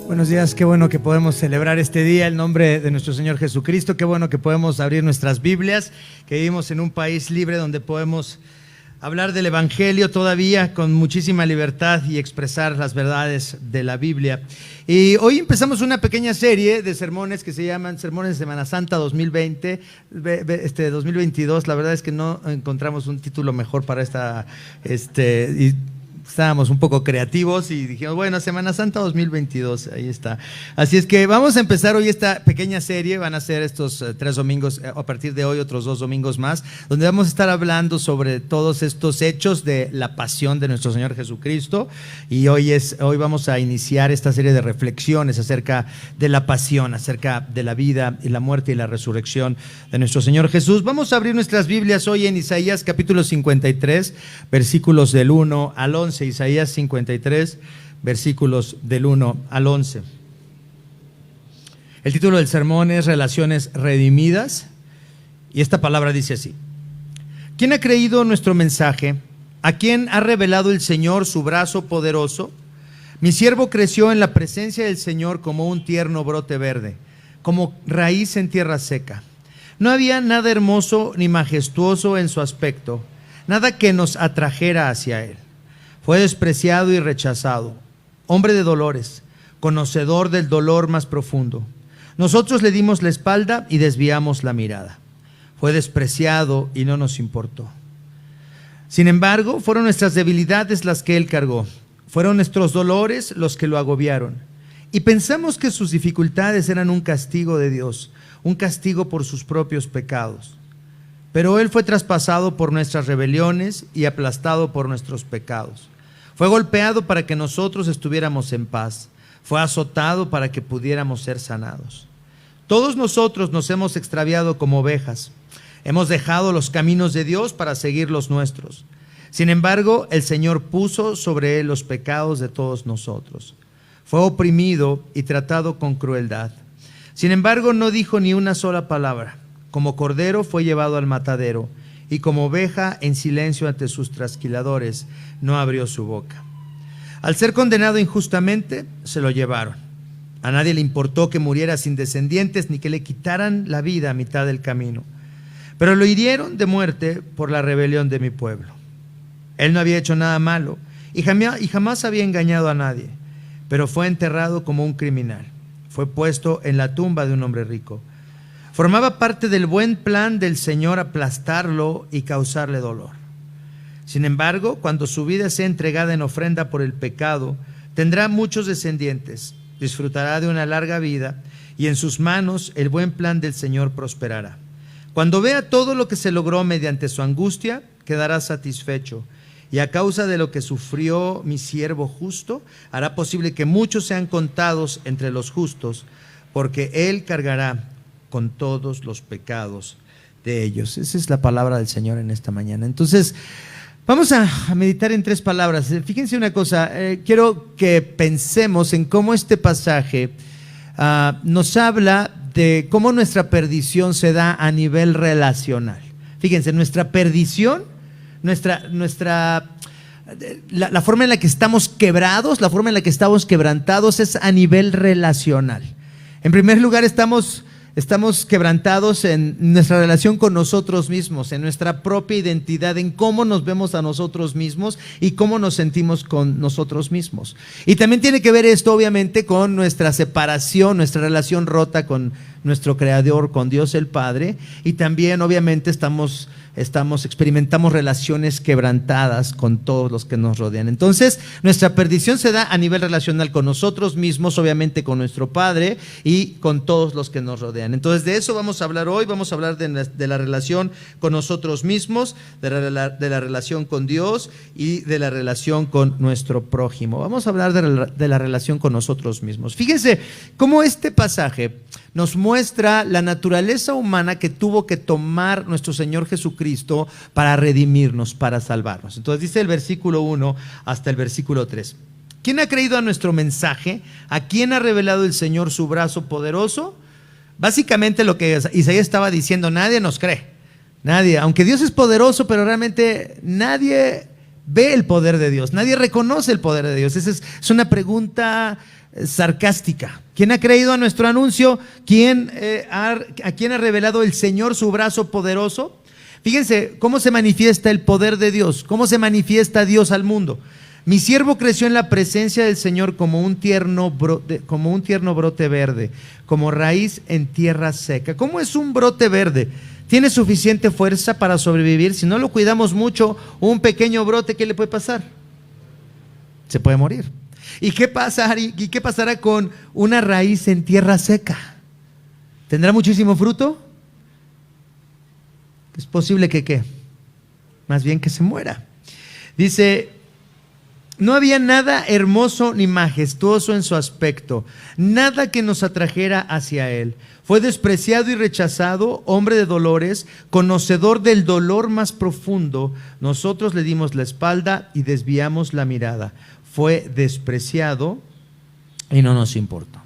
Buenos días, qué bueno que podemos celebrar este día en nombre de nuestro Señor Jesucristo, qué bueno que podemos abrir nuestras Biblias, que vivimos en un país libre donde podemos hablar del Evangelio todavía con muchísima libertad y expresar las verdades de la Biblia. Y hoy empezamos una pequeña serie de sermones que se llaman Sermones de Semana Santa 2022. La verdad es que no encontramos un título mejor para y estábamos un poco creativos y dijimos, bueno, Semana Santa 2022, ahí está. Así es que vamos a empezar hoy esta pequeña serie, van a ser estos 3 domingos, a partir de hoy otros 2 domingos más, donde vamos a estar hablando sobre todos estos hechos de la pasión de nuestro Señor Jesucristo. Y hoy vamos a iniciar esta serie de reflexiones acerca de la pasión, acerca de la vida y la muerte y la resurrección de nuestro Señor Jesús. Vamos a abrir nuestras Biblias hoy en Isaías capítulo 53, versículos del 1 al 11. Isaías 53, versículos del 1 al 11. El título del sermón es Relaciones redimidas, y esta palabra dice así: ¿Quién ha creído nuestro mensaje? ¿A quién ha revelado el Señor su brazo poderoso? Mi siervo creció en la presencia del Señor como un tierno brote verde, como raíz en tierra seca. No había nada hermoso ni majestuoso en su aspecto, nada que nos atrajera hacia él. Fue despreciado y rechazado, hombre de dolores, conocedor del dolor más profundo. Nosotros le dimos la espalda y desviamos la mirada. Fue despreciado y no nos importó. Sin embargo, fueron nuestras debilidades las que él cargó. Fueron nuestros dolores los que lo agobiaron. Y pensamos que sus dificultades eran un castigo de Dios, un castigo por sus propios pecados. Pero él fue traspasado por nuestras rebeliones y aplastado por nuestros pecados. Fue golpeado para que nosotros estuviéramos en paz. Fue azotado para que pudiéramos ser sanados. Todos nosotros nos hemos extraviado como ovejas. Hemos dejado los caminos de Dios para seguir los nuestros. Sin embargo, el Señor puso sobre él los pecados de todos nosotros. Fue oprimido y tratado con crueldad. Sin embargo, no dijo ni una sola palabra. Como cordero fue llevado al matadero, y como oveja en silencio ante sus trasquiladores, no abrió su boca. Al ser condenado injustamente, se lo llevaron. A nadie le importó que muriera sin descendientes, ni que le quitaran la vida a mitad del camino. Pero lo hirieron de muerte por la rebelión de mi pueblo. Él no había hecho nada malo, y jamás había engañado a nadie, pero fue enterrado como un criminal. Fue puesto en la tumba de un hombre rico. Formaba parte del buen plan del Señor aplastarlo y causarle dolor. Sin embargo, cuando su vida sea entregada en ofrenda por el pecado, tendrá muchos descendientes, disfrutará de una larga vida, y en sus manos el buen plan del Señor prosperará. Cuando vea todo lo que se logró mediante su angustia, quedará satisfecho, y a causa de lo que sufrió mi siervo justo, hará posible que muchos sean contados entre los justos, porque él cargará con todos los pecados de ellos. Esa es la palabra del Señor en esta mañana. Entonces, vamos a meditar en 3 palabras. Fíjense una cosa, quiero que pensemos en cómo este pasaje nos habla de cómo nuestra perdición se da a nivel relacional. Fíjense, nuestra perdición, la forma en la que estamos quebrados, la forma en la que estamos quebrantados es a nivel relacional. En primer lugar, estamos quebrantados en nuestra relación con nosotros mismos, en nuestra propia identidad, en cómo nos vemos a nosotros mismos y cómo nos sentimos con nosotros mismos. Y también tiene que ver esto, obviamente, con nuestra separación, nuestra relación rota con nuestro Creador, con Dios el Padre. Y también, obviamente, experimentamos relaciones quebrantadas con todos los que nos rodean. Entonces, nuestra perdición se da a nivel relacional con nosotros mismos, obviamente con nuestro Padre y con todos los que nos rodean. Entonces, de eso vamos a hablar hoy. Vamos a hablar de la relación con nosotros mismos, de la relación con Dios y de la relación con nuestro prójimo. Vamos a hablar de la relación con nosotros mismos. Fíjense cómo este pasaje nos muestra la naturaleza humana que tuvo que tomar nuestro Señor Jesucristo para redimirnos, para salvarnos. Entonces dice el versículo 1 hasta el versículo 3. ¿Quién ha creído a nuestro mensaje? ¿A quién ha revelado el Señor su brazo poderoso? Básicamente lo que Isaías estaba diciendo, nadie nos cree. Nadie, aunque Dios es poderoso, pero realmente nadie ve el poder de Dios, nadie reconoce el poder de Dios. Esa es una pregunta sarcástica. ¿Quién ha creído a nuestro anuncio? ¿A quién ha revelado el Señor su brazo poderoso? Fíjense cómo se manifiesta el poder de Dios, cómo se manifiesta Dios al mundo. Mi siervo creció en la presencia del Señor como un tierno brote verde, como raíz en tierra seca. ¿Cómo es un brote verde? ¿Tiene suficiente fuerza para sobrevivir? Si no lo cuidamos mucho, un pequeño brote, ¿qué le puede pasar? Se puede morir. ¿Y qué pasará con una raíz en tierra seca? ¿Tendrá muchísimo fruto? Es posible que ¿qué? Más bien que se muera. Dice, no había nada hermoso ni majestuoso en su aspecto, nada que nos atrajera hacia él. Fue despreciado y rechazado, hombre de dolores, conocedor del dolor más profundo. Nosotros le dimos la espalda y desviamos la mirada. Fue despreciado y no nos importó.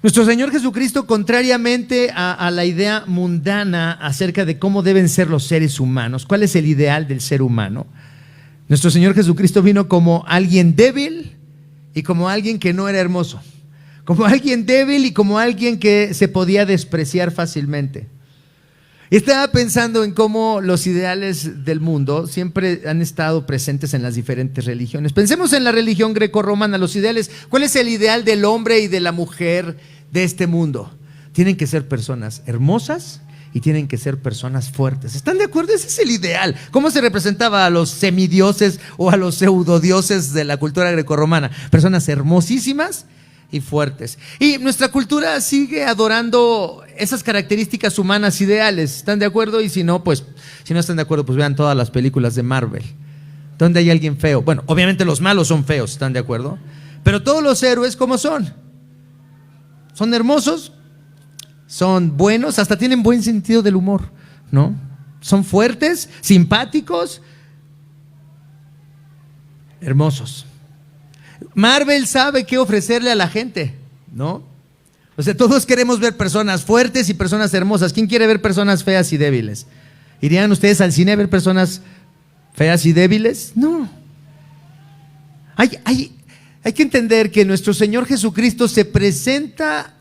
Nuestro Señor Jesucristo, contrariamente a la idea mundana acerca de cómo deben ser los seres humanos, cuál es el ideal del ser humano, nuestro Señor Jesucristo vino como alguien débil y como alguien que no era hermoso, como alguien débil y como alguien que se podía despreciar fácilmente. Y estaba pensando en cómo los ideales del mundo siempre han estado presentes en las diferentes religiones. Pensemos en la religión grecorromana, los ideales. ¿Cuál es el ideal del hombre y de la mujer de este mundo? Tienen que ser personas hermosas y tienen que ser personas fuertes. ¿Están de acuerdo? Ese es el ideal. ¿Cómo se representaba a los semidioses o a los pseudodioses de la cultura grecorromana? Personas hermosísimas y fuertes. Y nuestra cultura sigue adorando esas características humanas ideales. ¿Están de acuerdo? Y si no, pues, si no están de acuerdo, pues vean todas las películas de Marvel, donde hay alguien feo. Bueno, obviamente los malos son feos, ¿están de acuerdo? Pero todos los héroes, ¿cómo son? Son hermosos, son buenos, hasta tienen buen sentido del humor, ¿no? Son fuertes, simpáticos, hermosos. Marvel sabe qué ofrecerle a la gente, ¿no? O sea, todos queremos ver personas fuertes y personas hermosas. ¿Quién quiere ver personas feas y débiles? ¿Irían ustedes al cine a ver personas feas y débiles? No. Hay que entender que nuestro Señor Jesucristo se presenta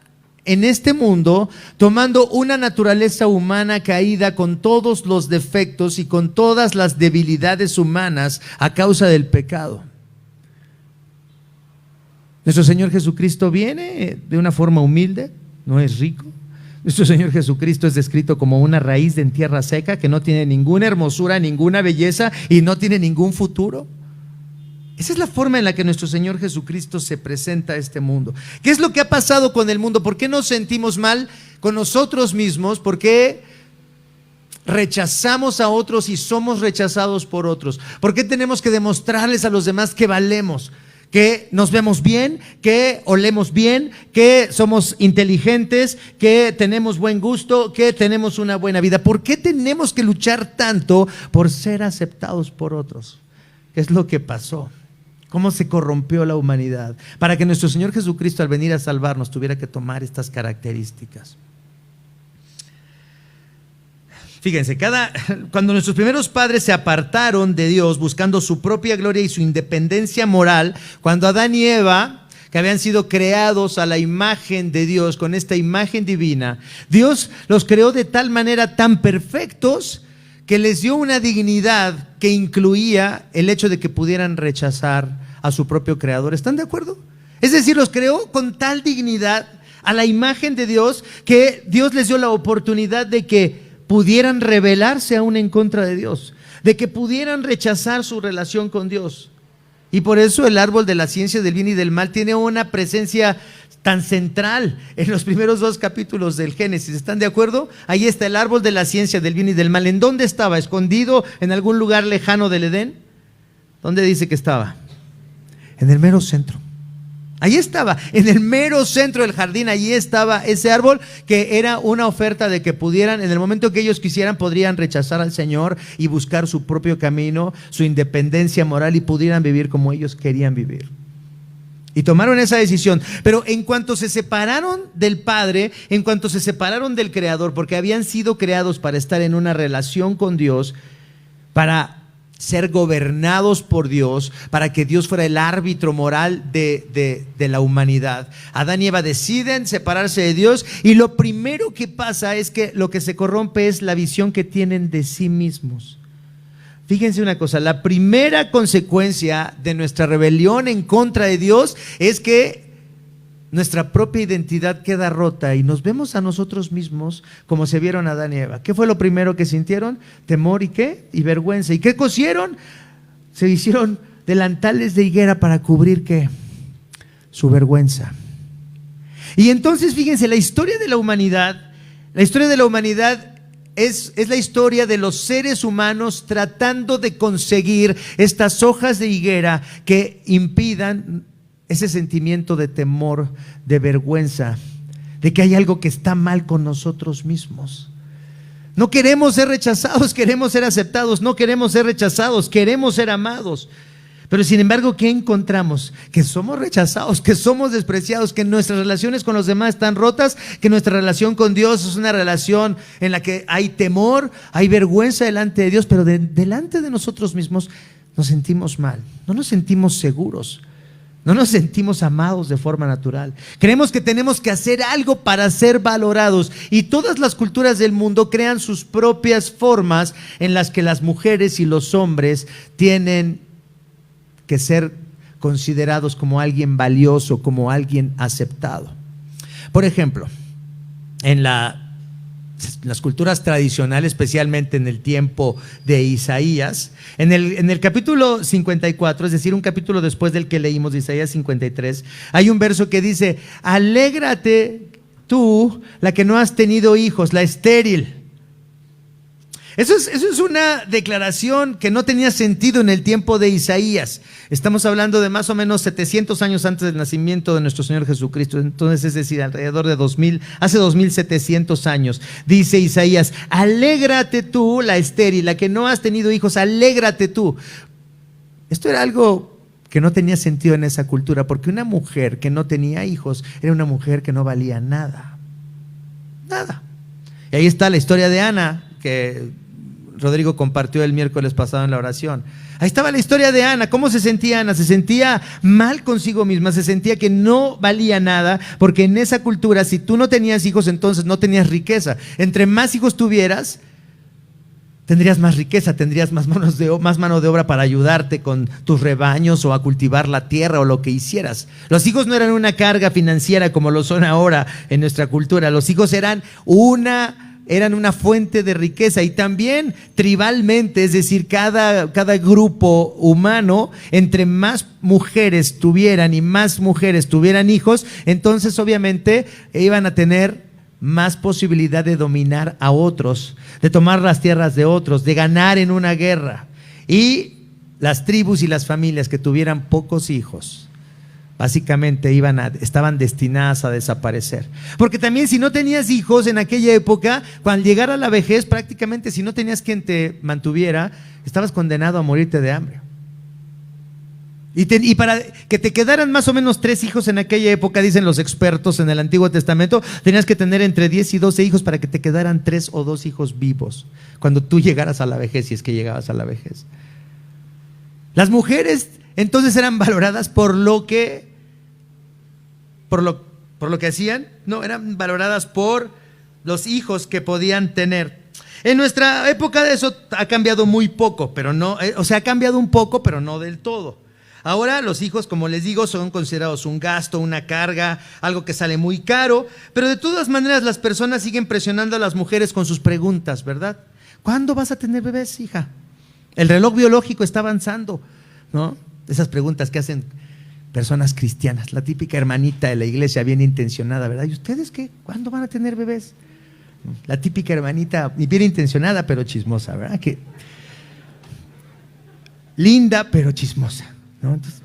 en este mundo tomando una naturaleza humana caída con todos los defectos y con todas las debilidades humanas a causa del pecado. Nuestro Señor Jesucristo viene de una forma humilde, no es rico. Nuestro Señor Jesucristo es descrito como una raíz en tierra seca que no tiene ninguna hermosura, ninguna belleza y no tiene ningún futuro. Esa es la forma en la que nuestro Señor Jesucristo se presenta a este mundo. ¿Qué es lo que ha pasado con el mundo? ¿Por qué nos sentimos mal con nosotros mismos? ¿Por qué rechazamos a otros y somos rechazados por otros? ¿Por qué tenemos que demostrarles a los demás que valemos? Que nos vemos bien, que olemos bien, que somos inteligentes, que tenemos buen gusto, que tenemos una buena vida. ¿Por qué tenemos que luchar tanto por ser aceptados por otros? ¿Qué es lo que pasó? ¿Cómo se corrompió la humanidad? Para que nuestro Señor Jesucristo, al venir a salvarnos, tuviera que tomar estas características. Fíjense, cuando nuestros primeros padres se apartaron de Dios buscando su propia gloria y su independencia moral, cuando Adán y Eva, que habían sido creados a la imagen de Dios, con esta imagen divina, Dios los creó de tal manera tan perfectos que les dio una dignidad que incluía el hecho de que pudieran rechazar a su propio creador. ¿Están de acuerdo? Es decir, los creó con tal dignidad a la imagen de Dios que Dios les dio la oportunidad de que pudieran rebelarse aún en contra de Dios, de que pudieran rechazar su relación con Dios. Y por eso el árbol de la ciencia del bien y del mal tiene una presencia tan central en los primeros 2 capítulos del Génesis. ¿Están de acuerdo? Ahí está el árbol de la ciencia del bien y del mal. ¿En dónde estaba? ¿Escondido en algún lugar lejano del Edén? ¿Dónde dice que estaba? En el mero centro. Ahí estaba, en el mero centro del jardín, allí estaba ese árbol que era una oferta de que pudieran, en el momento que ellos quisieran, podrían rechazar al Señor y buscar su propio camino, su independencia moral y pudieran vivir como ellos querían vivir. Y tomaron esa decisión, pero en cuanto se separaron del Padre, en cuanto se separaron del Creador, porque habían sido creados para estar en una relación con Dios, para ser gobernados por Dios, para que Dios fuera el árbitro moral de la humanidad. Adán y Eva deciden separarse de Dios, y lo primero que pasa es que lo que se corrompe es la visión que tienen de sí mismos. Fíjense una cosa, la primera consecuencia de nuestra rebelión en contra de Dios es que nuestra propia identidad queda rota y nos vemos a nosotros mismos como se vieron Adán y Eva. ¿Qué fue lo primero que sintieron? Temor y ¿qué? Y vergüenza. ¿Y qué cosieron? Se hicieron delantales de higuera para cubrir ¿qué? Su vergüenza. Y entonces fíjense, la historia de la humanidad es la historia de los seres humanos tratando de conseguir estas hojas de higuera que impidan ese sentimiento de temor, de vergüenza, de que hay algo que está mal con nosotros mismos. No queremos ser rechazados, queremos ser aceptados. No queremos ser rechazados, queremos ser amados. Pero sin embargo, ¿qué encontramos? Que somos rechazados, que somos despreciados, que nuestras relaciones con los demás están rotas, que nuestra relación con Dios es una relación en la que hay temor, hay vergüenza delante de Dios, pero delante de nosotros mismos nos sentimos mal, no nos sentimos seguros. No nos sentimos amados de forma natural. Creemos que tenemos que hacer algo para ser valorados. Y todas las culturas del mundo crean sus propias formas en las que las mujeres y los hombres tienen que ser considerados como alguien valioso, como alguien aceptado. Por ejemplo, en las culturas tradicionales, especialmente en el tiempo de Isaías, en el capítulo 54, es decir, un capítulo después del que leímos de Isaías 53, hay un verso que dice: alégrate tú, la que no has tenido hijos, la estéril. Eso es una declaración que no tenía sentido en el tiempo de Isaías. Estamos hablando de más o menos 700 años antes del nacimiento de nuestro Señor Jesucristo. Entonces, es decir, alrededor de hace 2700 años. Dice Isaías: alégrate tú, la estéril, la que no has tenido hijos, alégrate tú. Esto era algo que no tenía sentido en esa cultura, porque una mujer que no tenía hijos era una mujer que no valía nada. Nada. Y ahí está la historia de Ana, que Rodrigo compartió el miércoles pasado en la oración. Ahí estaba la historia de Ana. ¿Cómo se sentía Ana? Se sentía mal consigo misma, se sentía que no valía nada, porque en esa cultura, si tú no tenías hijos, entonces no tenías riqueza. Entre más hijos tuvieras, tendrías más riqueza, tendrías más mano de obra para ayudarte con tus rebaños o a cultivar la tierra o lo que hicieras. Los hijos no eran una carga financiera como lo son ahora en nuestra cultura. Los hijos eran una fuente de riqueza, y también tribalmente, es decir, cada grupo humano, entre más mujeres tuvieran y más mujeres tuvieran hijos, entonces obviamente iban a tener más posibilidad de dominar a otros, de tomar las tierras de otros, de ganar en una guerra. Y las tribus y las familias que tuvieran pocos hijos básicamente estaban destinadas a desaparecer. Porque también, si no tenías hijos en aquella época, cuando llegara la vejez, prácticamente si no tenías quien te mantuviera, estabas condenado a morirte de hambre. Y para que te quedaran más o menos 3 hijos en aquella época, dicen los expertos en el Antiguo Testamento, tenías que tener entre 10 y 12 hijos para que te quedaran 3 o 2 hijos vivos cuando tú llegaras a la vejez, si es que llegabas a la vejez. Las mujeres entonces eran valoradas por lo que hacían. No, eran valoradas por los hijos que podían tener. En nuestra época eso ha cambiado muy poco, pero no, ha cambiado un poco, pero no del todo. Ahora los hijos, como les digo, son considerados un gasto, una carga, algo que sale muy caro, pero de todas maneras las personas siguen presionando a las mujeres con sus preguntas, ¿verdad? ¿Cuándo vas a tener bebés, hija? El reloj biológico está avanzando, ¿no? Esas preguntas que hacen personas cristianas, la típica hermanita de la iglesia bien intencionada, ¿verdad? ¿Y ustedes qué? ¿Cuándo van a tener bebés? La típica hermanita bien intencionada pero chismosa, ¿verdad? Que linda pero chismosa, ¿no? Entonces,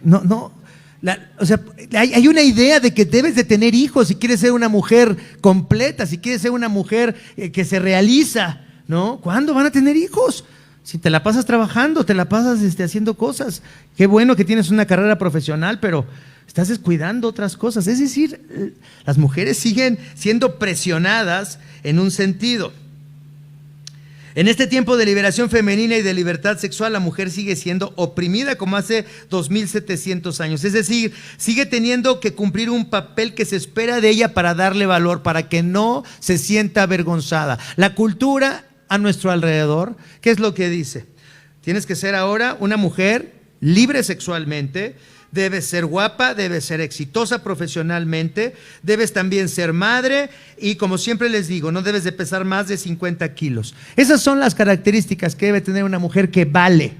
hay una idea de que debes de tener hijos si quieres ser una mujer completa, si quieres ser una mujer que se realiza, ¿no? ¿Cuándo van a tener hijos? Si te la pasas trabajando, te la pasas haciendo cosas. Qué bueno que tienes una carrera profesional, pero estás descuidando otras cosas. Es decir, las mujeres siguen siendo presionadas en un sentido. En este tiempo de liberación femenina y de libertad sexual, la mujer sigue siendo oprimida como hace 2700 años. Es decir, sigue teniendo que cumplir un papel que se espera de ella para darle valor, para que no se sienta avergonzada. La cultura a nuestro alrededor, ¿qué es lo que dice? Tienes que ser ahora una mujer libre sexualmente, debes ser guapa, debes ser exitosa profesionalmente, debes también ser madre y, como siempre les digo, no debes de pesar más de 50 kilos. Esas son las características que debe tener una mujer que vale.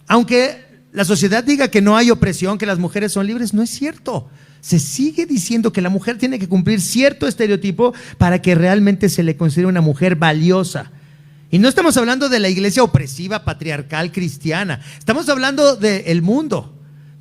Aunque la sociedad diga que no hay opresión, que las mujeres son libres, no es cierto. Se sigue diciendo que la mujer tiene que cumplir cierto estereotipo para que realmente se le considere una mujer valiosa. Y no estamos hablando de la iglesia opresiva, patriarcal, cristiana. Estamos hablando del mundo,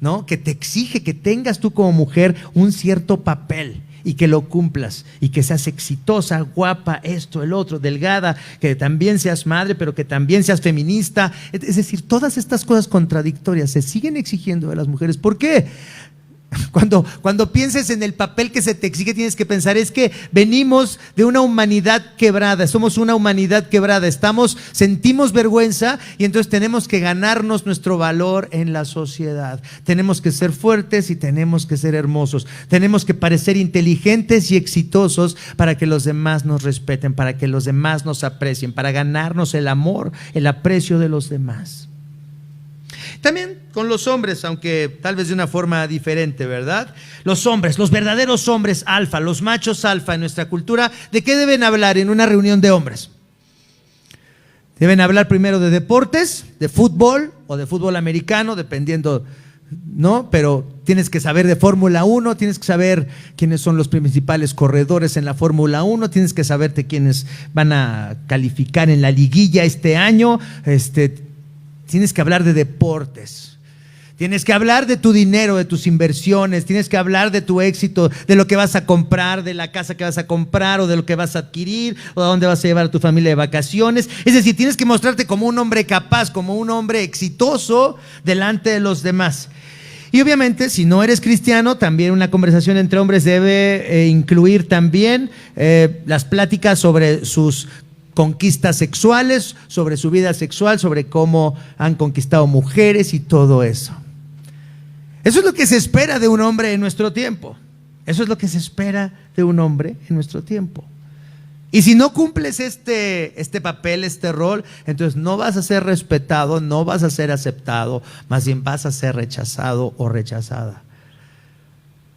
¿no? Que te exige que tengas tú como mujer un cierto papel y que lo cumplas y que seas exitosa, guapa, esto, el otro, delgada, que también seas madre, pero que también seas feminista. Es decir, todas estas cosas contradictorias se siguen exigiendo de las mujeres. ¿Por qué? Cuando pienses en el papel que se te exige, tienes que pensar, es que venimos de una humanidad quebrada, somos una humanidad quebrada, sentimos vergüenza y entonces tenemos que ganarnos nuestro valor en la sociedad. Tenemos que ser fuertes y tenemos que ser hermosos, tenemos que parecer inteligentes y exitosos para que los demás nos respeten, para que los demás nos aprecien, para ganarnos el amor, el aprecio de los demás. También con los hombres, aunque tal vez de una forma diferente, ¿verdad? Los hombres, los verdaderos hombres alfa, los machos alfa en nuestra cultura, ¿de qué deben hablar en una reunión de hombres? Deben hablar primero de deportes, de fútbol o de fútbol americano, dependiendo, ¿no? Pero tienes que saber de Fórmula 1, tienes que saber quiénes son los principales corredores en la Fórmula 1, tienes que saberte quiénes van a calificar en la liguilla este año, tienes que hablar de deportes, tienes que hablar de tu dinero, de tus inversiones, tienes que hablar de tu éxito, de lo que vas a comprar, de la casa que vas a comprar o de lo que vas a adquirir o de dónde vas a llevar a tu familia de vacaciones. Es decir, tienes que mostrarte como un hombre capaz, como un hombre exitoso delante de los demás. Y obviamente, si no eres cristiano, también una conversación entre hombres debe incluir también las pláticas sobre sus conquistas sexuales, sobre su vida sexual, sobre cómo han conquistado mujeres y todo eso. Eso es lo que se espera de un hombre en nuestro tiempo. Eso es lo que se espera de un hombre en nuestro tiempo. Y si no cumples este papel, este rol, entonces no vas a ser respetado, no vas a ser aceptado, más bien vas a ser rechazado o rechazada.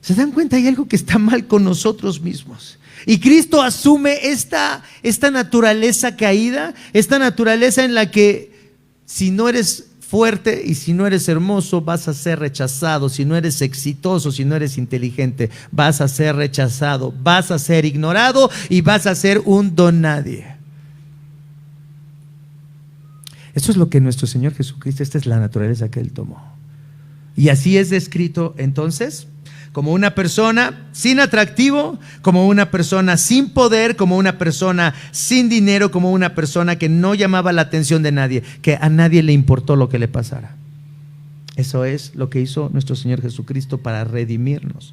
¿Se dan cuenta? Hay algo que está mal con nosotros mismos. Y Cristo asume esta naturaleza caída, esta naturaleza en la que si no eres fuerte y si no eres hermoso vas a ser rechazado, si no eres exitoso, si no eres inteligente vas a ser rechazado, vas a ser ignorado y vas a ser un don nadie. Eso es lo que nuestro Señor Jesucristo, esta es la naturaleza que Él tomó. Y así es descrito entonces como una persona sin atractivo, como una persona sin poder, como una persona sin dinero, como una persona que no llamaba la atención de nadie, que a nadie le importó lo que le pasara. Eso es lo que hizo nuestro Señor Jesucristo para redimirnos.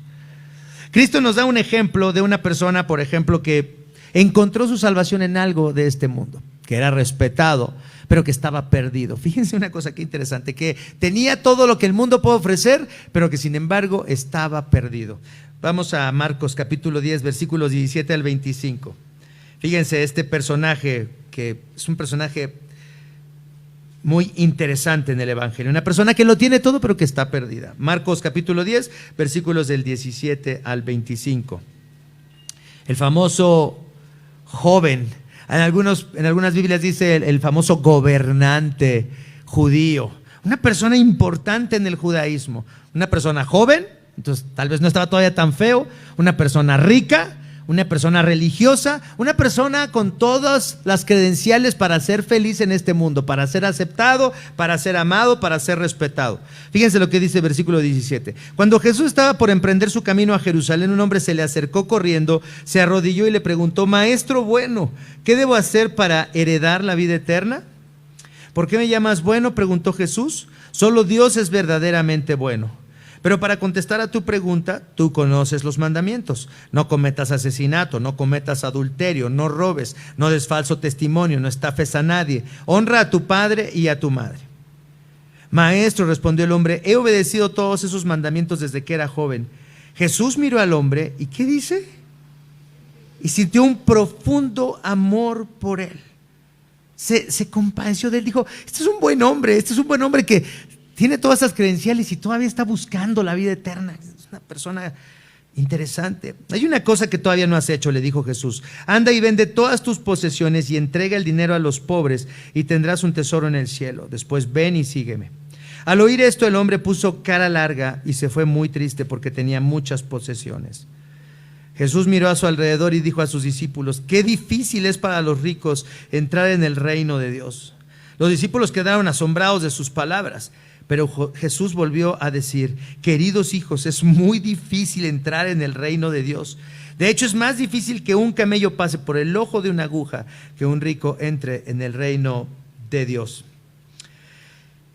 Cristo nos da un ejemplo de una persona, por ejemplo, que encontró su salvación en algo de este mundo, que era respetado, pero que estaba perdido. Fíjense una cosa que interesante, que tenía todo lo que el mundo puede ofrecer, pero que sin embargo estaba perdido. Vamos a Marcos capítulo 10, versículos 17 al 25. Fíjense este personaje, que es un personaje muy interesante en el Evangelio. Una persona que lo tiene todo, pero que está perdida. Marcos capítulo 10, versículos del 17 al 25. El famoso joven, en algunas Biblias dice el famoso gobernante judío, una persona importante en el judaísmo, una persona joven, entonces tal vez no estaba todavía tan feo, una persona rica, una persona religiosa, una persona con todas las credenciales para ser feliz en este mundo, para ser aceptado, para ser amado, para ser respetado. Fíjense lo que dice el versículo 17. Cuando Jesús estaba por emprender su camino a Jerusalén, un hombre se le acercó corriendo, se arrodilló y le preguntó: Maestro bueno, ¿qué debo hacer para heredar la vida eterna? ¿Por qué me llamas bueno?, preguntó Jesús. Solo Dios es verdaderamente bueno. Pero para contestar a tu pregunta, tú conoces los mandamientos. No cometas asesinato, no cometas adulterio, no robes, no des falso testimonio, no estafes a nadie. Honra a tu padre y a tu madre. Maestro, respondió el hombre, he obedecido todos esos mandamientos desde que era joven. Jesús miró al hombre y ¿qué dice? Y sintió un profundo amor por él. Se compadeció de él, dijo, este es un buen hombre que tiene todas esas credenciales y todavía está buscando la vida eterna. Es una persona interesante. Hay una cosa que todavía no has hecho, le dijo Jesús. Anda y vende todas tus posesiones y entrega el dinero a los pobres y tendrás un tesoro en el cielo. Después ven y sígueme. Al oír esto, el hombre puso cara larga y se fue muy triste porque tenía muchas posesiones. Jesús miró a su alrededor y dijo a sus discípulos, qué difícil es para los ricos entrar en el reino de Dios. Los discípulos quedaron asombrados de sus palabras, pero Jesús volvió a decir, queridos hijos, es muy difícil entrar en el reino de Dios. De hecho, es más difícil que un camello pase por el ojo de una aguja que un rico entre en el reino de Dios.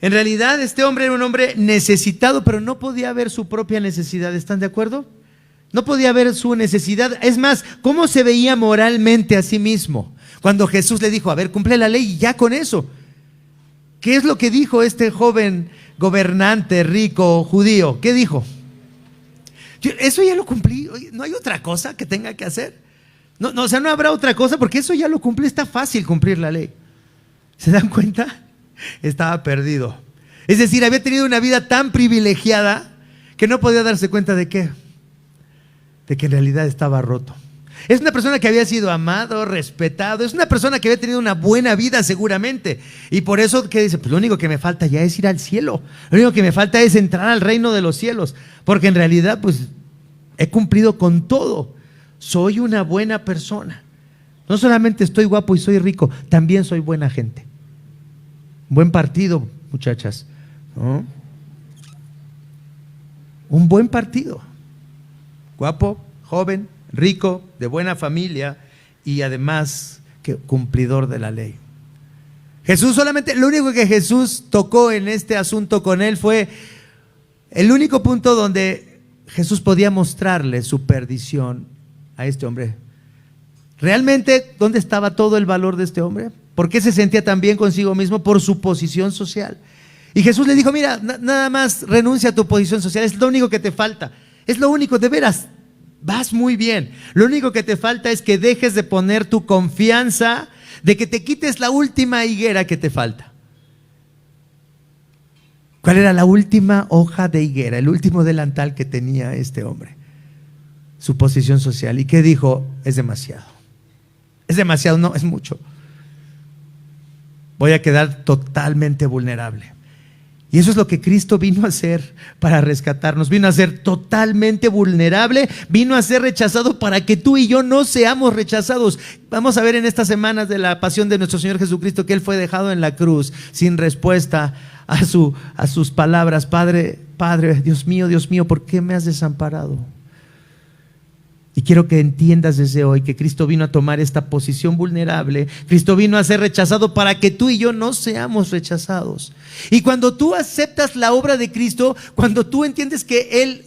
En realidad, este hombre era un hombre necesitado, pero no podía ver su propia necesidad. ¿Están de acuerdo? No podía ver su necesidad. Es más, ¿cómo se veía moralmente a sí mismo? Cuando Jesús le dijo, a ver, cumple la ley y ya con eso. ¿Qué es lo que dijo este joven gobernante rico judío? ¿Qué dijo? Eso ya lo cumplí, no hay otra cosa que tenga que hacer. No, o sea, no habrá otra cosa porque eso ya lo cumplí, está fácil cumplir la ley. ¿Se dan cuenta? Estaba perdido. Es decir, había tenido una vida tan privilegiada que no podía darse cuenta de qué. De que en realidad estaba roto. Es una persona que había sido amado, respetado, es una persona que había tenido una buena vida seguramente. Y por eso, ¿qué dice? Pues lo único que me falta ya es ir al cielo. Lo único que me falta es entrar al reino de los cielos. Porque en realidad, pues, he cumplido con todo. Soy una buena persona. No solamente estoy guapo y soy rico, también soy buena gente. Buen partido, muchachas, ¿no? Un buen partido. Guapo, joven, rico, de buena familia y además que cumplidor de la ley. Jesús solamente, lo único que Jesús tocó en este asunto con él fue el único punto donde Jesús podía mostrarle su perdición a este hombre. ¿Realmente dónde estaba todo el valor de este hombre? ¿Por qué se sentía tan bien consigo mismo? Por su posición social. Y Jesús le dijo, mira, nada más renuncia a tu posición social, es lo único que te falta. Es lo único, de veras, vas muy bien. Lo único que te falta es que dejes de poner tu confianza, de que te quites la última higuera que te falta. ¿Cuál era la última hoja de higuera, el último delantal que tenía este hombre? Su posición social. ¿Y qué dijo? Es demasiado. Es demasiado, no, es mucho. Voy a quedar totalmente vulnerable. Y eso es lo que Cristo vino a hacer para rescatarnos. Vino a ser totalmente vulnerable, vino a ser rechazado para que tú y yo no seamos rechazados. Vamos a ver en estas semanas de la pasión de nuestro Señor Jesucristo que Él fue dejado en la cruz sin respuesta a sus palabras. Padre, Dios mío, ¿por qué me has desamparado? Y quiero que entiendas desde hoy que Cristo vino a tomar esta posición vulnerable. Cristo vino a ser rechazado para que tú y yo no seamos rechazados. Y cuando tú aceptas la obra de Cristo, cuando tú entiendes que Él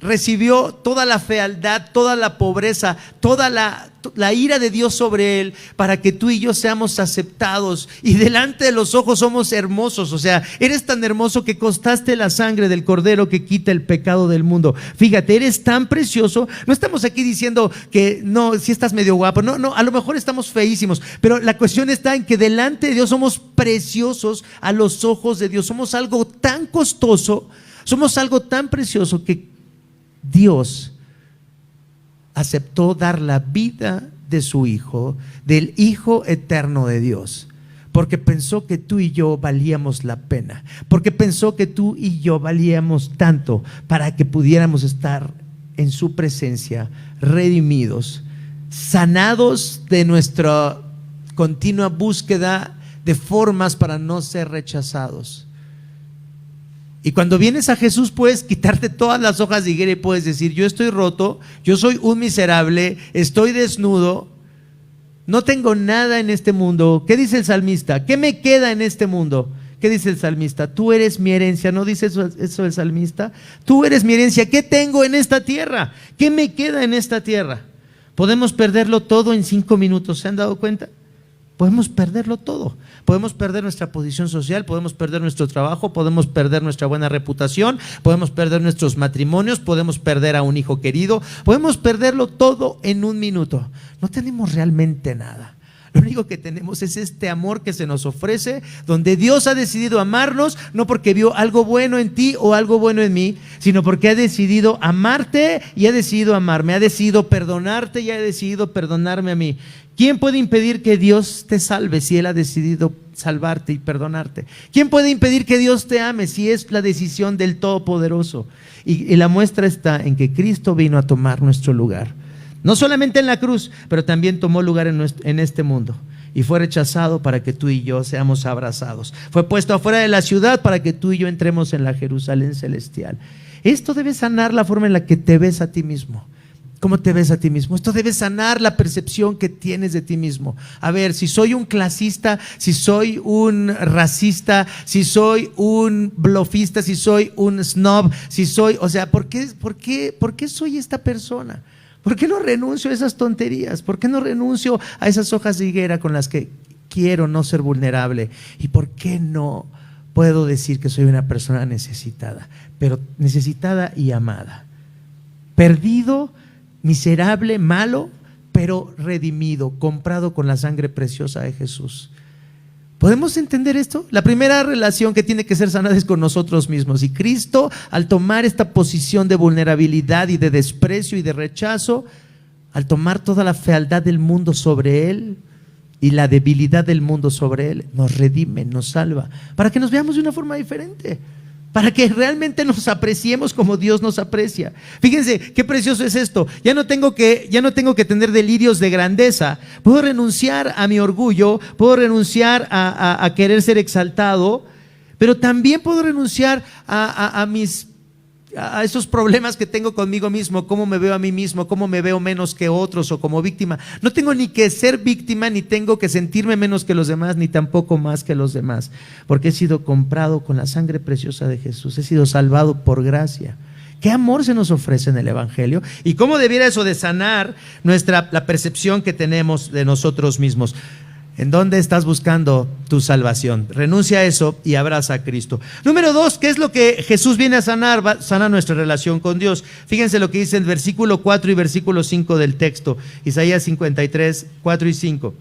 recibió toda la fealdad, toda la pobreza, toda la ira de Dios sobre Él, para que tú y yo seamos aceptados y delante de los ojos somos hermosos. O sea, eres tan hermoso que costaste la sangre del Cordero que quita el pecado del mundo. Fíjate, eres tan precioso. No estamos aquí diciendo que no, si estás medio guapo, no, a lo mejor estamos feísimos, pero la cuestión está en que delante de Dios somos preciosos a los ojos de Dios. Somos algo tan costoso, somos algo tan precioso que Dios aceptó dar la vida de su Hijo, del Hijo eterno de Dios, porque pensó que tú y yo valíamos la pena, porque pensó que tú y yo valíamos tanto para que pudiéramos estar en su presencia, redimidos, sanados de nuestra continua búsqueda de formas para no ser rechazados. Y cuando vienes a Jesús puedes quitarte todas las hojas de higuera y puedes decir, yo estoy roto, yo soy un miserable, estoy desnudo, no tengo nada en este mundo. ¿Qué dice el salmista? ¿Qué me queda en este mundo? ¿Qué dice el salmista? Tú eres mi herencia. ¿No dice eso el salmista? Tú eres mi herencia. ¿Qué tengo en esta tierra? ¿Qué me queda en esta tierra? Podemos perderlo todo en 5 minutos. ¿Se han dado cuenta? Podemos perderlo todo. Podemos perder nuestra posición social, podemos perder nuestro trabajo, podemos perder nuestra buena reputación, podemos perder nuestros matrimonios, podemos perder a un hijo querido, podemos perderlo todo en 1 minuto. No tenemos realmente nada. Lo único que tenemos es este amor que se nos ofrece, donde Dios ha decidido amarnos, no porque vio algo bueno en ti o algo bueno en mí, sino porque ha decidido amarte y ha decidido amarme, ha decidido perdonarte y ha decidido perdonarme a mí. ¿Quién puede impedir que Dios te salve si Él ha decidido salvarte y perdonarte? ¿Quién puede impedir que Dios te ame si es la decisión del Todopoderoso? Y la muestra está en que Cristo vino a tomar nuestro lugar. No solamente en la cruz, pero también tomó lugar en este mundo. Y fue rechazado para que tú y yo seamos abrazados. Fue puesto afuera de la ciudad para que tú y yo entremos en la Jerusalén celestial. Esto debe sanar la forma en la que te ves a ti mismo. ¿Cómo te ves a ti mismo? Esto debe sanar la percepción que tienes de ti mismo. A ver, si soy un clasista, si soy un racista, si soy un blofista, si soy un snob, si soy, o sea, ¿por qué soy esta persona? ¿Por qué no renuncio a esas tonterías? ¿Por qué no renuncio a esas hojas de higuera con las que quiero no ser vulnerable? ¿Y por qué no puedo decir que soy una persona necesitada? Pero necesitada y amada. Perdido, miserable, malo, pero redimido, comprado con la sangre preciosa de Jesús. ¿Podemos entender esto? La primera relación que tiene que ser sanada es con nosotros mismos. Y Cristo, al tomar esta posición de vulnerabilidad y de desprecio y de rechazo, al tomar toda la fealdad del mundo sobre Él y la debilidad del mundo sobre Él, nos redime, nos salva, para que nos veamos de una forma diferente, para que realmente nos apreciemos como Dios nos aprecia. Fíjense qué precioso es esto. Ya no tengo que tener delirios de grandeza. Puedo renunciar a mi orgullo, puedo renunciar a querer ser exaltado, pero también puedo renunciar a esos problemas que tengo conmigo mismo, cómo me veo a mí mismo, cómo me veo menos que otros o como víctima. No tengo ni que ser víctima, ni tengo que sentirme menos que los demás, ni tampoco más que los demás, porque he sido comprado con la sangre preciosa de Jesús, he sido salvado por gracia. ¿Qué amor se nos ofrece en el Evangelio? ¿Y cómo debiera eso de sanar la percepción que tenemos de nosotros mismos? ¿En dónde estás buscando tu salvación? Renuncia a eso y abraza a Cristo. Número 2, ¿qué es lo que Jesús viene a sanar? Sana nuestra relación con Dios. Fíjense lo que dice el versículo 4 y versículo 5 del texto, Isaías 53, 4 y 5.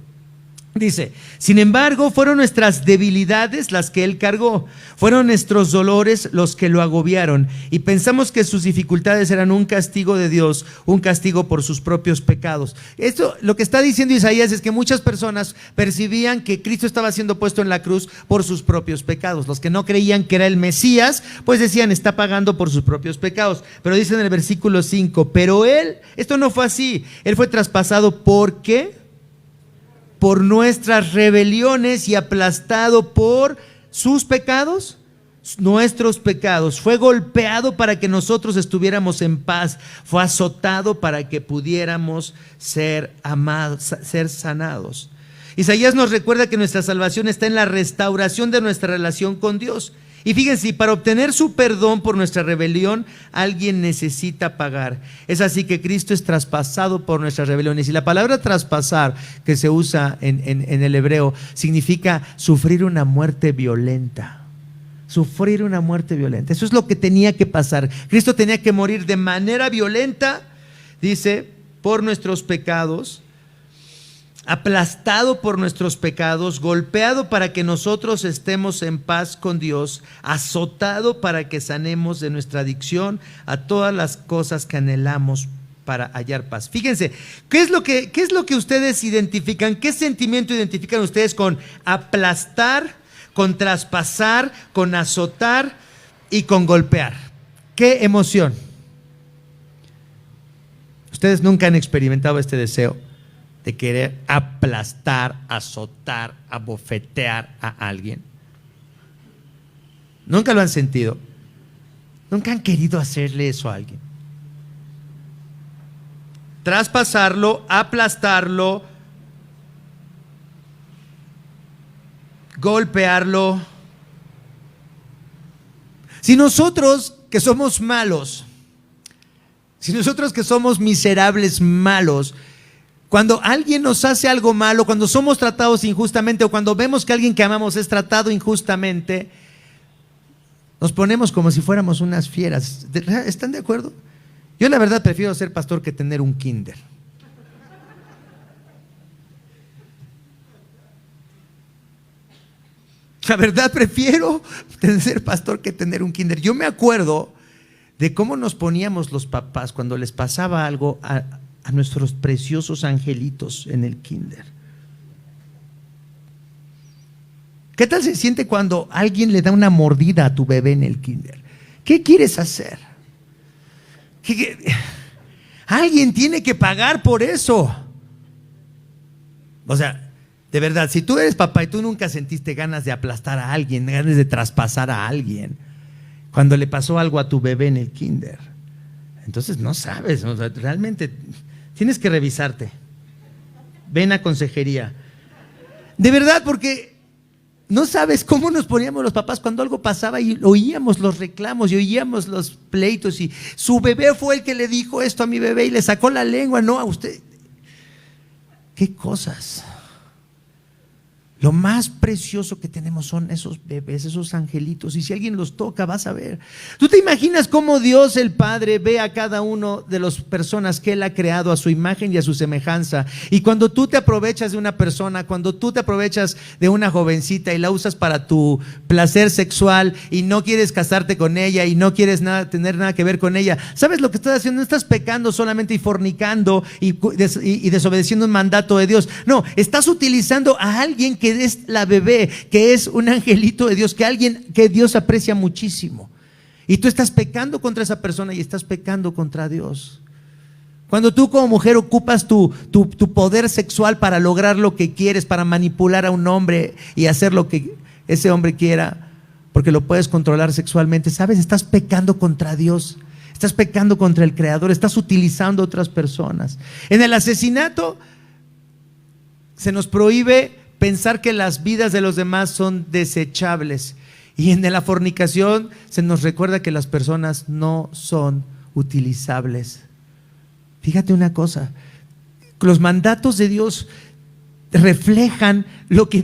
Dice: sin embargo, fueron nuestras debilidades las que Él cargó, fueron nuestros dolores los que lo agobiaron, y pensamos que sus dificultades eran un castigo de Dios, un castigo por sus propios pecados. Esto, lo que está diciendo Isaías, es que muchas personas percibían que Cristo estaba siendo puesto en la cruz por sus propios pecados. Los que no creían que era el Mesías, pues decían, está pagando por sus propios pecados. Pero dice en el versículo 5, pero Él, esto no fue así, Él fue traspasado, ¿por qué? Por nuestras rebeliones y aplastado por sus pecados, nuestros pecados. Fue golpeado para que nosotros estuviéramos en paz. Fue azotado para que pudiéramos ser amados, ser sanados. Isaías nos recuerda que nuestra salvación está en la restauración de nuestra relación con Dios. Y fíjense, para obtener su perdón por nuestra rebelión, alguien necesita pagar. Es así que Cristo es traspasado por nuestras rebeliones. Y la palabra traspasar, que se usa en el hebreo, significa sufrir una muerte violenta. Sufrir una muerte violenta. Eso es lo que tenía que pasar. Cristo tenía que morir de manera violenta, dice, por nuestros pecados, aplastado por nuestros pecados, golpeado para que nosotros estemos en paz con Dios, azotado para que sanemos de nuestra adicción a todas las cosas que anhelamos para hallar paz. Fíjense, ¿qué es lo que ustedes identifican? ¿Qué sentimiento identifican ustedes con aplastar, con traspasar, con azotar y con golpear? ¿Qué emoción? ¿Ustedes nunca han experimentado este deseo de querer aplastar, azotar, abofetear a alguien? ¿Nunca lo han sentido? ¿Nunca han querido hacerle eso a alguien? Traspasarlo, aplastarlo, golpearlo, Si nosotros que somos malos, si nosotros que somos miserables malos, cuando alguien nos hace algo malo, cuando somos tratados injustamente o cuando vemos que alguien que amamos es tratado injustamente, nos ponemos como si fuéramos unas fieras. ¿Están de acuerdo? Yo la verdad prefiero ser pastor que tener un kinder. La verdad prefiero ser pastor que tener un kinder. Yo me acuerdo de cómo nos poníamos los papás cuando les pasaba algo a nuestros preciosos angelitos en el kinder. ¿Qué tal se siente cuando alguien le da una mordida a tu bebé en el kinder? ¿Qué quieres hacer? Alguien tiene que pagar por eso. O sea, de verdad, si tú eres papá y tú nunca sentiste ganas de aplastar a alguien, ganas de traspasar a alguien, cuando le pasó algo a tu bebé en el kinder, entonces no sabes, o sea, realmente tienes que revisarte. Ven a consejería. De verdad, porque no sabes cómo nos poníamos los papás cuando algo pasaba y oíamos los reclamos y oíamos los pleitos y su bebé fue el que le dijo esto a mi bebé y le sacó la lengua, no a usted. ¿Qué cosas? Lo más precioso que tenemos son esos bebés, esos angelitos. Y si alguien los toca, vas a ver. ¿Tú te imaginas cómo Dios el Padre ve a cada uno de las personas que Él ha creado a su imagen y a su semejanza? Y cuando tú te aprovechas de una persona, cuando tú te aprovechas de una jovencita y la usas para tu placer sexual y no quieres casarte con ella y no quieres tener nada que ver con ella, ¿sabes lo que estás haciendo? No estás pecando solamente y fornicando y desobedeciendo un mandato de Dios. No, estás utilizando a alguien que es la bebé, que es un angelito de Dios, que alguien que Dios aprecia muchísimo. Y tú estás pecando contra esa persona y estás pecando contra Dios. Cuando tú como mujer ocupas tu poder sexual para lograr lo que quieres, para manipular a un hombre y hacer lo que ese hombre quiera, porque lo puedes controlar sexualmente, ¿sabes? Estás pecando contra Dios. Estás pecando contra el Creador. Estás utilizando a otras personas. En el asesinato se nos prohíbe pensar que las vidas de los demás son desechables. Y en la fornicación se nos recuerda que las personas no son utilizables. Fíjate una cosa, los mandatos de Dios reflejan lo que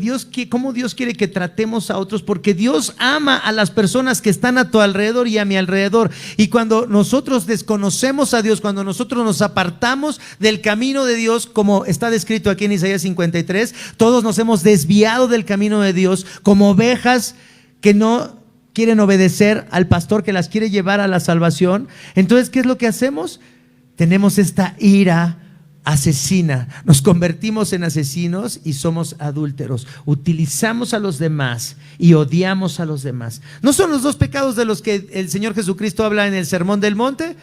cómo Dios quiere que tratemos a otros, porque Dios ama a las personas que están a tu alrededor y a mi alrededor. Y cuando nosotros desconocemos a Dios, cuando nosotros nos apartamos del camino de Dios, como está descrito aquí en Isaías 53, todos nos hemos desviado del camino de Dios como ovejas que no quieren obedecer al pastor que las quiere llevar a la salvación. Entonces, ¿qué es lo que hacemos? Tenemos esta ira asesina, nos convertimos en asesinos y somos adúlteros. Utilizamos a los demás y odiamos a los demás. ¿No son los dos pecados de los que el Señor Jesucristo habla en el Sermón del Monte?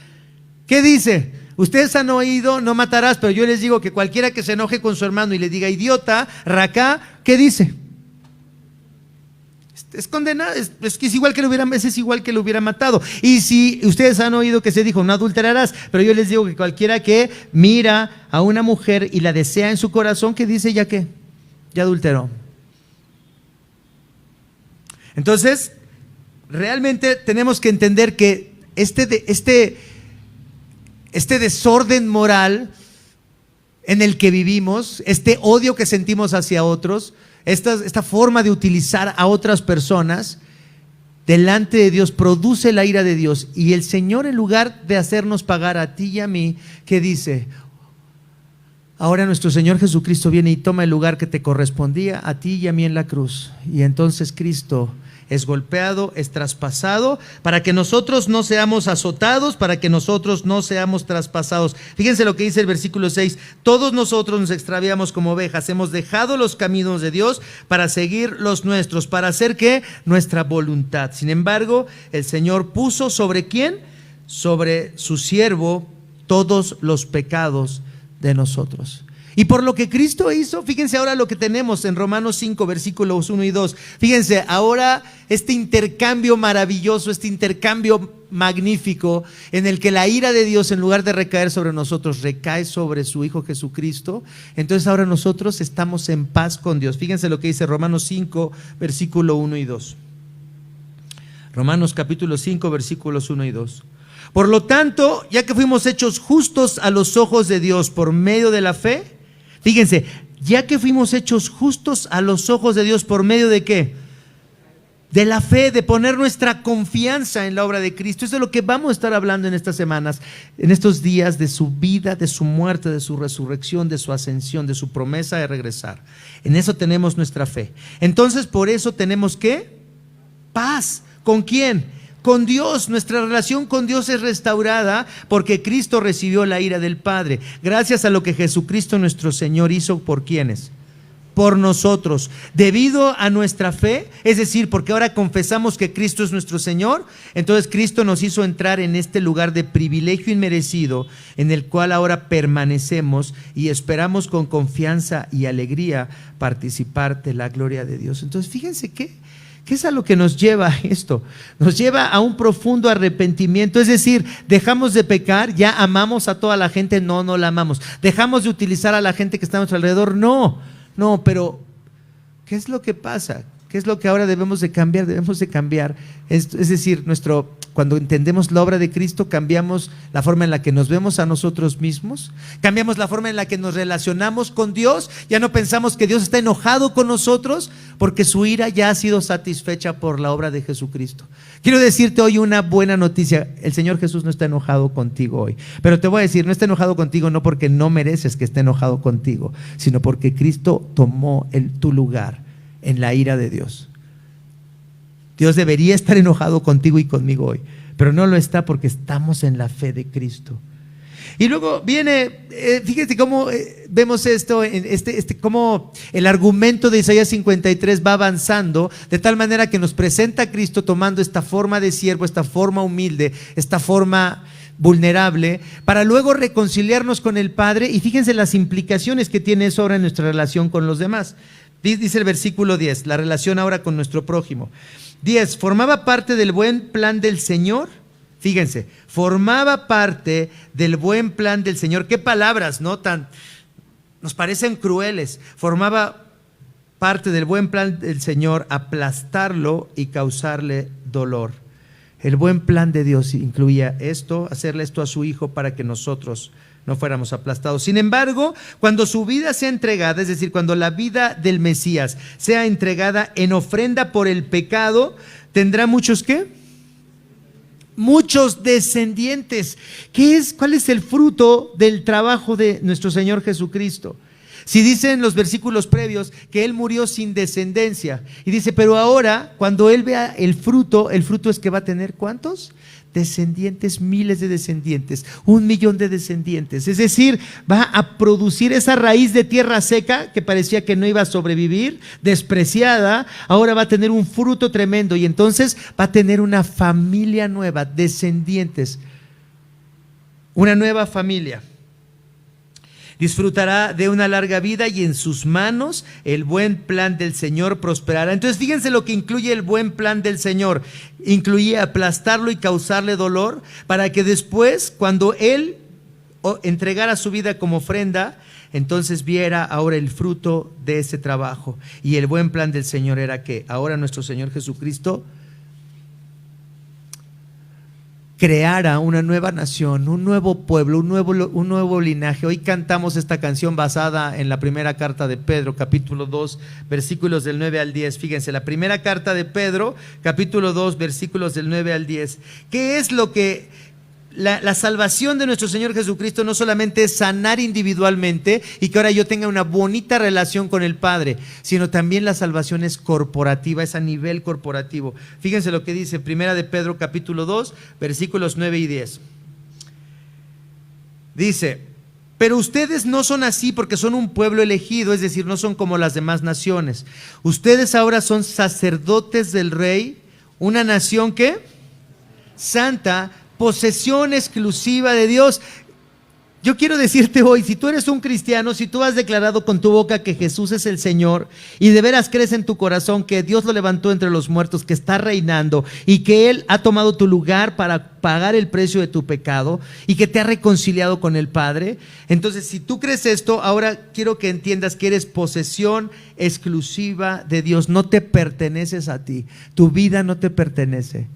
¿Qué dice? Ustedes han oído, no matarás, pero yo les digo que cualquiera que se enoje con su hermano y le diga idiota, racá, ¿qué dice? Es condenado, es que es igual que lo hubiera matado. Y si ustedes han oído que se dijo, no adulterarás, pero yo les digo que cualquiera que mira a una mujer y la desea en su corazón, ¿qué dice? ¿Ya qué? Ya adulteró. Entonces, realmente tenemos que entender que este desorden moral en el que vivimos, este odio que sentimos hacia otros, esta forma de utilizar a otras personas delante de Dios produce la ira de Dios. Y el Señor, en lugar de hacernos pagar a ti y a mí, ¿qué dice? Ahora nuestro Señor Jesucristo viene y toma el lugar que te correspondía a ti y a mí en la cruz. Y entonces Cristo es golpeado, es traspasado, para que nosotros no seamos azotados, para que nosotros no seamos traspasados. Fíjense lo que dice el versículo 6: todos nosotros nos extraviamos como ovejas, hemos dejado los caminos de Dios para seguir los nuestros, para hacer ¿qué? Nuestra voluntad. Sin embargo, el Señor puso ¿sobre quién? Sobre su siervo todos los pecados de nosotros. Y por lo que Cristo hizo, fíjense ahora lo que tenemos en Romanos 5, versículos 1 y 2. Fíjense, ahora este intercambio maravilloso, este intercambio magnífico, en el que la ira de Dios, en lugar de recaer sobre nosotros, recae sobre su Hijo Jesucristo. Entonces ahora nosotros estamos en paz con Dios. Fíjense lo que dice Romanos 5, versículo 1 y 2. Romanos capítulo 5, versículos 1 y 2. Por lo tanto, ya que fuimos hechos justos a los ojos de Dios por medio de la fe, fíjense, ya que fuimos hechos justos a los ojos de Dios por medio de ¿qué? De la fe, de poner nuestra confianza en la obra de Cristo. Eso es de lo que vamos a estar hablando en estas semanas, en estos días, de su vida, de su muerte, de su resurrección, de su ascensión, de su promesa de regresar. En eso tenemos nuestra fe. Entonces, por eso tenemos ¿qué? Paz. ¿Con quién? Con Dios. Nuestra relación con Dios es restaurada porque Cristo recibió la ira del Padre. Gracias a lo que Jesucristo nuestro Señor hizo, ¿por quiénes? Por nosotros, debido a nuestra fe, es decir, porque ahora confesamos que Cristo es nuestro Señor, entonces Cristo nos hizo entrar en este lugar de privilegio inmerecido, en el cual ahora permanecemos y esperamos con confianza y alegría participar de la gloria de Dios. Entonces, fíjense ¿qué es a lo que nos lleva esto? Nos lleva a un profundo arrepentimiento, es decir, dejamos de pecar, ya amamos a toda la gente, no la amamos, dejamos de utilizar a la gente que está a nuestro alrededor, no, pero ¿qué es lo que pasa? ¿Qué es lo que ahora debemos de cambiar? Debemos de cambiar, es decir, cuando entendemos la obra de Cristo, cambiamos la forma en la que nos vemos a nosotros mismos, cambiamos la forma en la que nos relacionamos con Dios, ya no pensamos que Dios está enojado con nosotros, porque su ira ya ha sido satisfecha por la obra de Jesucristo. Quiero decirte hoy una buena noticia: el Señor Jesús no está enojado contigo hoy, pero te voy a decir, no está enojado contigo no porque no mereces que esté enojado contigo, sino porque Cristo tomó tu lugar en la ira de Dios. Dios debería estar enojado contigo y conmigo hoy, pero no lo está porque estamos en la fe de Cristo. Y luego viene, fíjate cómo vemos esto, cómo el argumento de Isaías 53 va avanzando de tal manera que nos presenta a Cristo tomando esta forma de siervo, esta forma humilde, esta forma vulnerable, para luego reconciliarnos con el Padre. Y fíjense las implicaciones que tiene eso ahora en nuestra relación con los demás. Dice el versículo 10, la relación ahora con nuestro prójimo. 10, formaba parte del buen plan del Señor. Fíjense, formaba parte del buen plan del Señor. Qué palabras, ¿no? Nos parecen crueles. Formaba parte del buen plan del Señor aplastarlo y causarle dolor. El buen plan de Dios incluía esto, hacerle esto a su Hijo para que nosotros no fuéramos aplastados. Sin embargo, cuando su vida sea entregada, es decir, cuando la vida del Mesías sea entregada en ofrenda por el pecado, tendrá muchos ¿qué? Muchos descendientes. ¿Cuál es el fruto del trabajo de nuestro Señor Jesucristo? Si dicen los versículos previos que Él murió sin descendencia, y dice, pero ahora cuando Él vea el fruto es que va a tener ¿cuántos? Descendientes, miles de descendientes, 1 millón de descendientes. Es decir, va a producir esa raíz de tierra seca que parecía que no iba a sobrevivir, despreciada, ahora va a tener un fruto tremendo y entonces va a tener una familia nueva, descendientes, una nueva familia. Disfrutará de una larga vida y en sus manos el buen plan del Señor prosperará. Entonces fíjense lo que incluye el buen plan del Señor. Incluía aplastarlo y causarle dolor para que después, cuando Él entregara su vida como ofrenda, entonces viera ahora el fruto de ese trabajo. Y el buen plan del Señor era que ahora nuestro Señor Jesucristo creara una nueva nación, un nuevo pueblo, un nuevo linaje. Hoy cantamos esta canción basada en la primera carta de Pedro, capítulo 2, versículos del 9 al 10. Fíjense, la primera carta de Pedro, capítulo 2, versículos del 9 al 10. ¿Qué es lo que la salvación de nuestro Señor Jesucristo? No solamente es sanar individualmente y que ahora yo tenga una bonita relación con el Padre, sino también la salvación es corporativa, es a nivel corporativo. Fíjense lo que dice primera de Pedro capítulo 2, versículos 9 y 10. Dice, pero ustedes no son así porque son un pueblo elegido, es decir, no son como las demás naciones. Ustedes ahora son sacerdotes del Rey, una nación ¿qué? Santa, posesión exclusiva de Dios. Yo quiero decirte hoy, si tú eres un cristiano, si tú has declarado con tu boca que Jesús es el Señor y de veras crees en tu corazón que Dios lo levantó entre los muertos, que está reinando y que Él ha tomado tu lugar para pagar el precio de tu pecado y que te ha reconciliado con el Padre, entonces si tú crees esto, ahora quiero que entiendas que eres posesión exclusiva de Dios. No te perteneces a ti, tu vida no te pertenece.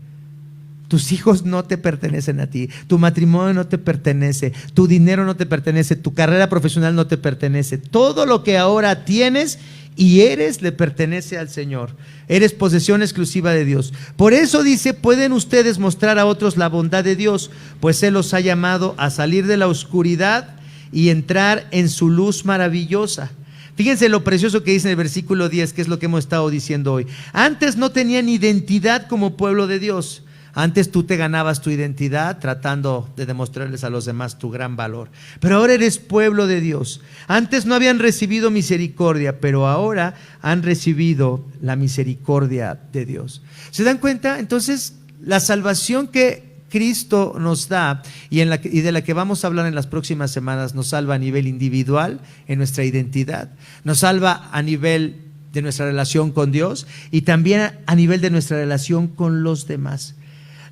Tus hijos no te pertenecen a ti, tu matrimonio no te pertenece, tu dinero no te pertenece, tu carrera profesional no te pertenece. Todo lo que ahora tienes y eres le pertenece al Señor. Eres posesión exclusiva de Dios. Por eso dice, pueden ustedes mostrar a otros la bondad de Dios, pues Él los ha llamado a salir de la oscuridad y entrar en su luz maravillosa. Fíjense lo precioso que dice en el versículo 10, que es lo que hemos estado diciendo hoy. Antes no tenían identidad como pueblo de Dios. Antes tú te ganabas tu identidad tratando de demostrarles a los demás tu gran valor. Pero ahora eres pueblo de Dios. Antes no habían recibido misericordia, pero ahora han recibido la misericordia de Dios. ¿Se dan cuenta? Entonces, la salvación que Cristo nos da y de la que vamos a hablar en las próximas semanas nos salva a nivel individual en nuestra identidad, nos salva a nivel de nuestra relación con Dios y también a nivel de nuestra relación con los demás.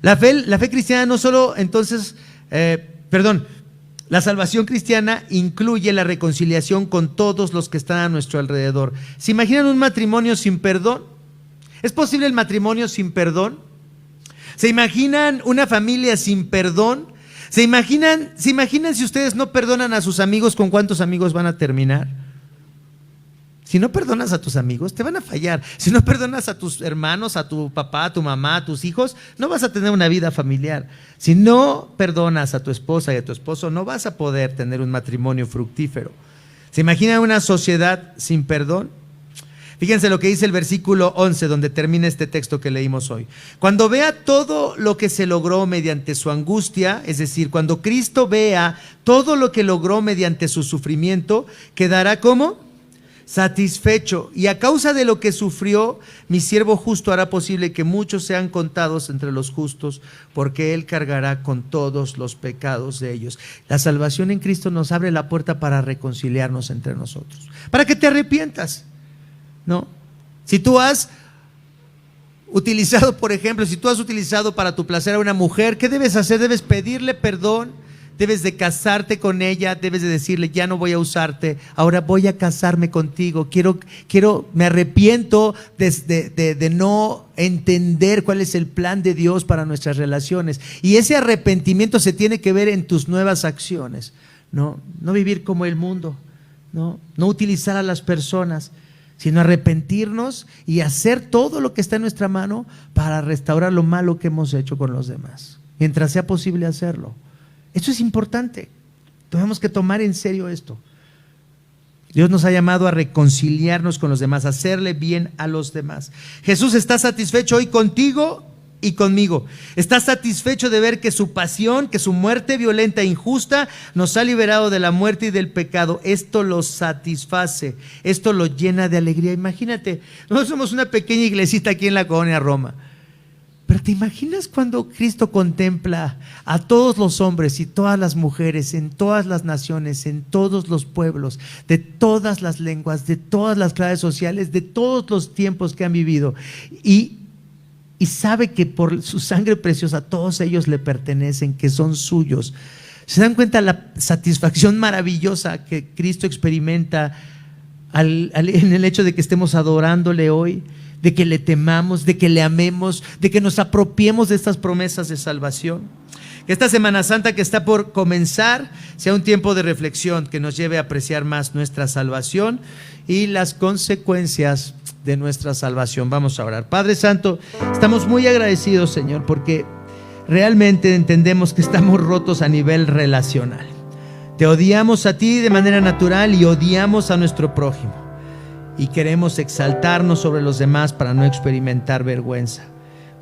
La fe cristiana no solo entonces, la salvación cristiana incluye la reconciliación con todos los que están a nuestro alrededor. ¿Se imaginan un matrimonio sin perdón? ¿Es posible el matrimonio sin perdón? ¿Se imaginan una familia sin perdón? ¿Se imaginan si ustedes no perdonan a sus amigos, con cuántos amigos van a terminar? Si no perdonas a tus amigos, te van a fallar. Si no perdonas a tus hermanos, a tu papá, a tu mamá, a tus hijos, no vas a tener una vida familiar. Si no perdonas a tu esposa y a tu esposo, no vas a poder tener un matrimonio fructífero. ¿Se imagina una sociedad sin perdón? Fíjense lo que dice el versículo 11, donde termina este texto que leímos hoy. Cuando vea todo lo que se logró mediante su angustia, es decir, cuando Cristo vea todo lo que logró mediante su sufrimiento, quedará ¿cómo? Satisfecho, y a causa de lo que sufrió, mi siervo justo hará posible que muchos sean contados entre los justos, porque Él cargará con todos los pecados de ellos. La salvación en Cristo nos abre la puerta para reconciliarnos entre nosotros, para que te arrepientas, ¿no? Si tú has utilizado, por ejemplo, si tú has utilizado para tu placer a una mujer, ¿qué debes hacer? Debes pedirle perdón. Debes de casarte con ella, debes de decirle, ya no voy a usarte, ahora voy a casarme contigo. Me arrepiento de no entender cuál es el plan de Dios para nuestras relaciones. Y ese arrepentimiento se tiene que ver en tus nuevas acciones. No vivir como el mundo, no utilizar a las personas, sino arrepentirnos y hacer todo lo que está en nuestra mano para restaurar lo malo que hemos hecho con los demás, mientras sea posible hacerlo. Esto es importante. Tenemos que tomar en serio esto. Dios nos ha llamado a reconciliarnos con los demás, a hacerle bien a los demás. Jesús está satisfecho hoy contigo y conmigo. Está satisfecho de ver que su pasión, que su muerte violenta e injusta nos ha liberado de la muerte y del pecado. Esto lo satisface, esto lo llena de alegría. Imagínate, nosotros somos una pequeña iglesita aquí en la colonia Roma. Pero ¿te imaginas cuando Cristo contempla a todos los hombres y todas las mujeres en todas las naciones, en todos los pueblos, de todas las lenguas, de todas las clases sociales, de todos los tiempos que han vivido, y sabe que por su sangre preciosa todos ellos le pertenecen, que son suyos? ¿Se dan cuenta la satisfacción maravillosa que Cristo experimenta en el hecho de que estemos adorándole hoy? De que le temamos, de que le amemos, de que nos apropiemos de estas promesas de salvación. Que esta Semana Santa que está por comenzar sea un tiempo de reflexión que nos lleve a apreciar más nuestra salvación y las consecuencias de nuestra salvación. Vamos a orar. Padre Santo, estamos muy agradecidos, Señor, porque realmente entendemos que estamos rotos a nivel relacional. Te odiamos a ti de manera natural y odiamos a nuestro prójimo. Y queremos exaltarnos sobre los demás para no experimentar vergüenza.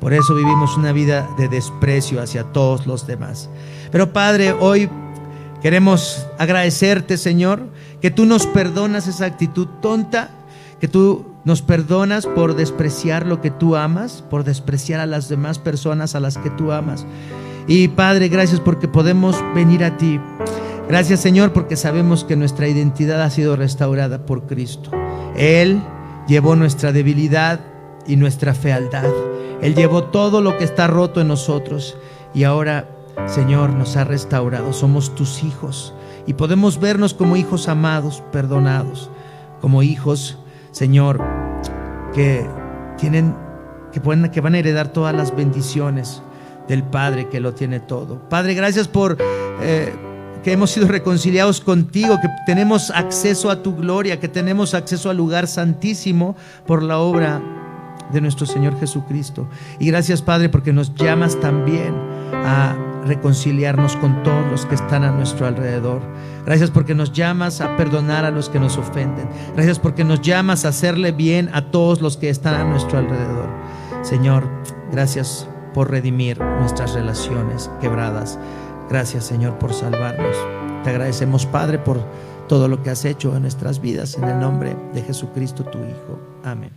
Por eso vivimos una vida de desprecio hacia todos los demás. Pero Padre, hoy queremos agradecerte, Señor, que tú nos perdonas esa actitud tonta, que tú nos perdonas por despreciar lo que tú amas, por despreciar a las demás personas a las que tú amas. Y Padre, gracias porque podemos venir a ti. Gracias, Señor, porque sabemos que nuestra identidad ha sido restaurada por Cristo. Él llevó nuestra debilidad y nuestra fealdad. Él llevó todo lo que está roto en nosotros y ahora, Señor, nos ha restaurado. Somos tus hijos y podemos vernos como hijos amados, perdonados, como hijos, Señor, que van a heredar todas las bendiciones del Padre que lo tiene todo. Padre, gracias por que hemos sido reconciliados contigo, que tenemos acceso a tu gloria, que tenemos acceso al lugar santísimo por la obra de nuestro Señor Jesucristo. Y gracias, Padre, porque nos llamas también a reconciliarnos con todos los que están a nuestro alrededor. Gracias porque nos llamas a perdonar a los que nos ofenden. Gracias porque nos llamas a hacerle bien a todos los que están a nuestro alrededor. Señor, gracias por redimir nuestras relaciones quebradas. Gracias, Señor, por salvarnos. Te agradecemos, Padre, por todo lo que has hecho en nuestras vidas, en el nombre de Jesucristo, tu Hijo. Amén.